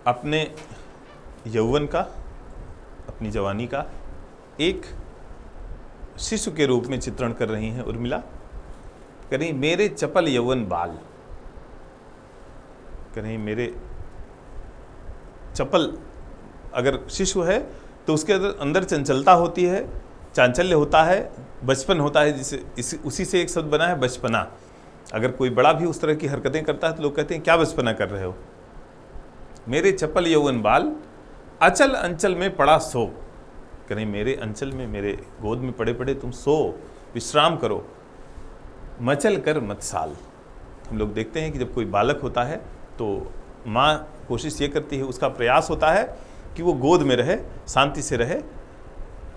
अपने यौवन का, अपनी जवानी का एक शिशु के रूप में चित्रण कर रही हैं उर्मिला। कह रही मेरे चपल यौवन बाल, कह रही मेरे चपल, अगर शिशु है तो उसके अंदर चंचलता होती है, चांचल्य होता है, बचपन होता है, जिसे उसी से एक शब्द बना है बचपना। अगर कोई बड़ा भी उस तरह की हरकतें करता है तो लोग कहते हैं क्या बचपना कर रहे हो। मेरे चपल यौवन बाल अचल अंचल में पड़ा सो, करें मेरे अंचल में, मेरे गोद में पड़े पड़े तुम सो, विश्राम करो, मचल कर मत साल। हम लोग देखते हैं कि जब कोई बालक होता है तो माँ कोशिश ये करती है, उसका प्रयास होता है कि वो गोद में रहे, शांति से रहे,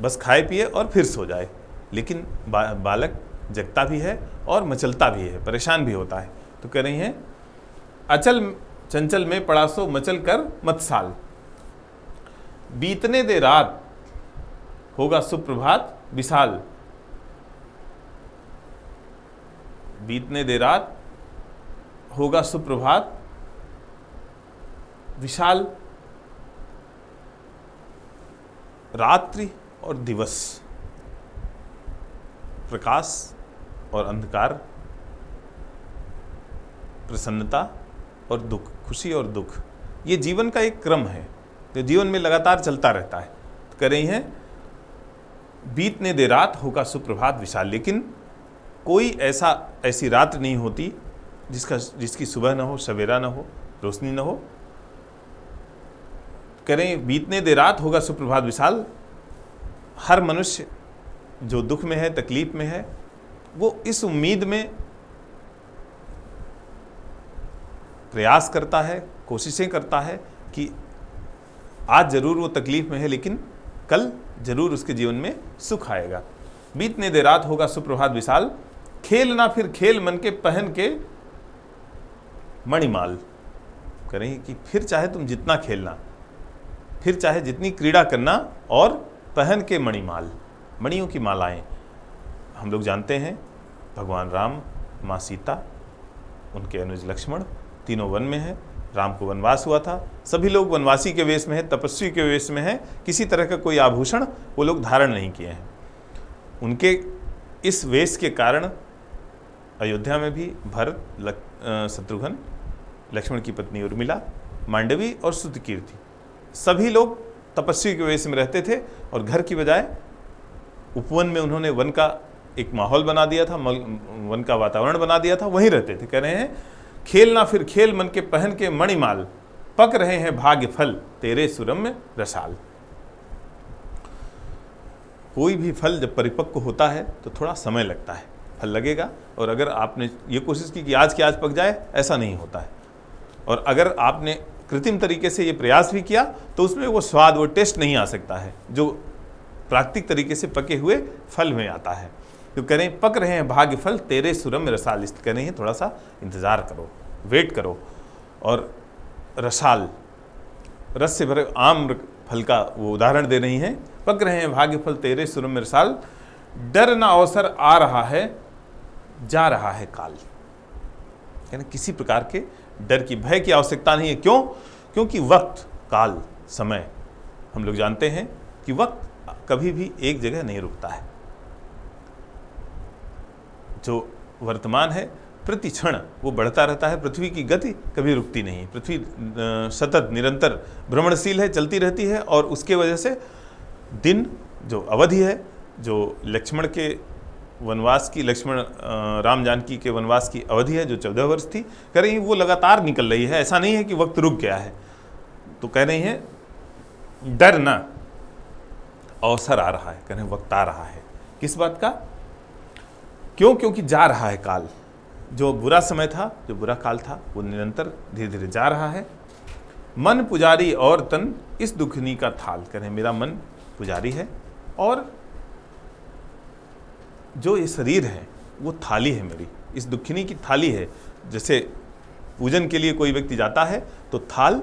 बस खाए पिए और फिर सो जाए। लेकिन बालक जगता भी है और मचलता भी है, परेशान भी होता है। तो कह रही हैं अचल चंचल में पड़ा सो, मचल कर मत साल, बीतने दे रात होगा सुप्रभात विशाल। बीतने दे रात होगा सुप्रभात विशाल। रात्रि और दिवस, प्रकाश और अंधकार, प्रसन्नता और दुख, खुशी और दुख, ये जीवन का एक क्रम है जो जीवन में लगातार चलता रहता है। तो कह रही हैं बीतने दे रात होगा सुप्रभात विशाल, लेकिन कोई ऐसी रात नहीं होती जिसकी सुबह ना हो, सवेरा ना हो, रोशनी ना हो। करें बीतने दे रात होगा सुप्रभात विशाल। हर मनुष्य जो दुख में है, तकलीफ में है, वो इस उम्मीद में प्रयास करता है, कोशिशें करता है कि आज जरूर वो तकलीफ में है लेकिन कल जरूर उसके जीवन में सुख आएगा। बीतने दे रात होगा सुप्रभात विशाल, खेल ना फिर खेल मन के पहन के मणिमाल। करें कि फिर चाहे तुम जितना खेलना, फिर चाहे जितनी क्रीड़ा करना, और पहन के मणिमाल, मणियों की मालाएं। हम लोग जानते हैं भगवान राम, माँ सीता, उनके अनुज लक्ष्मण तीनों वन में हैं। राम को वनवास हुआ था, सभी लोग वनवासी के वेश में हैं, तपस्वी के वेश में हैं, किसी तरह का कोई आभूषण वो लोग धारण नहीं किए हैं। उनके इस वेश के कारण अयोध्या में भी भरत, शत्रुघ्न, लक्ष्मण की पत्नी उर्मिला, मांडवी और श्रुतकीर्ति, सभी लोग तपस्वी के वेश में रहते थे और घर की बजाय उपवन में उन्होंने वन का एक माहौल बना दिया था, वन का वातावरण बना दिया था, वहीं रहते थे। कह रहे हैं खेल ना फिर खेल मन के पहन के मणिमाल, पक रहे हैं भाग्य फल तेरे सुरम्य रसाल। कोई भी फल जब परिपक्व होता है तो थोड़ा समय लगता है, फल लगेगा। और अगर आपने ये कोशिश की कि आज के आज पक जाए, ऐसा नहीं होता है। और अगर आपने कृत्रिम तरीके से ये प्रयास भी किया तो उसमें वो स्वाद, वो टेस्ट नहीं आ सकता है जो प्राकृतिक तरीके से पके हुए फल में आता है। तो कह रहे हैं पक रहे हैं भाग्य फल तेरे सुरम्य रसाल, कह रहे हैं थोड़ा सा इंतजार करो, वेट करो। और रसाल, रस से भरे आम फल का वो उदाहरण दे रही हैं। पक रहे हैं भाग्य फल तेरे सुरम्य रसाल, डर ना अवसर आ रहा है, जा रहा है काल। यानी किसी प्रकार के डर की, भय की आवश्यकता नहीं है। क्यों? क्योंकि वक्त, काल, समय, हम लोग जानते हैं कि वक्त कभी भी एक जगह नहीं रुकता है। जो वर्तमान है प्रति क्षण वो बढ़ता रहता है, पृथ्वी की गति कभी रुकती नहीं। पृथ्वी सतत निरंतर भ्रमणशील है, चलती रहती है। और उसके वजह से दिन, जो अवधि है, जो लक्ष्मण के वनवास की, लक्ष्मण राम जानकी के वनवास की अवधि है जो 14 वर्ष थी, कह रही वो लगातार निकल रही है। ऐसा नहीं है कि वक्त रुक गया है। तो कह रही हैं डर ना, अवसर आ रहा है, कह रहे वक्त आ रहा है। किस बात का? क्यों? क्योंकि जा रहा है काल। जो बुरा समय था, जो बुरा काल था, वो निरंतर धीरे धीरे जा रहा है। मन पुजारी और तन इस दुखनी का थाल, कह रहे मेरा मन पुजारी है और जो ये शरीर है वो थाली है मेरी, इस दुखिनी की थाली है। जैसे पूजन के लिए कोई व्यक्ति जाता है तो थाल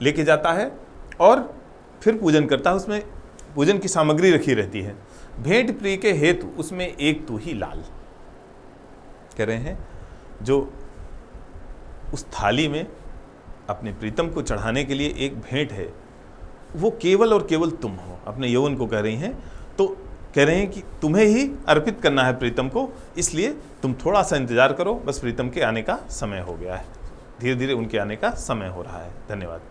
लेके जाता है और फिर पूजन करता है, उसमें पूजन की सामग्री रखी रहती है। भेंट प्रिय के हेतु उसमें एक तू ही लाल, कह रहे हैं जो उस थाली में अपने प्रीतम को चढ़ाने के लिए एक भेंट है, वो केवल और केवल तुम हो। अपने यौवन को कह रही हैं, तो कह रहे हैं कि तुम्हें ही अर्पित करना है प्रीतम को, इसलिए तुम थोड़ा सा इंतजार करो, बस प्रीतम के आने का समय हो गया है, धीरे धीरे उनके आने का समय हो रहा है। धन्यवाद।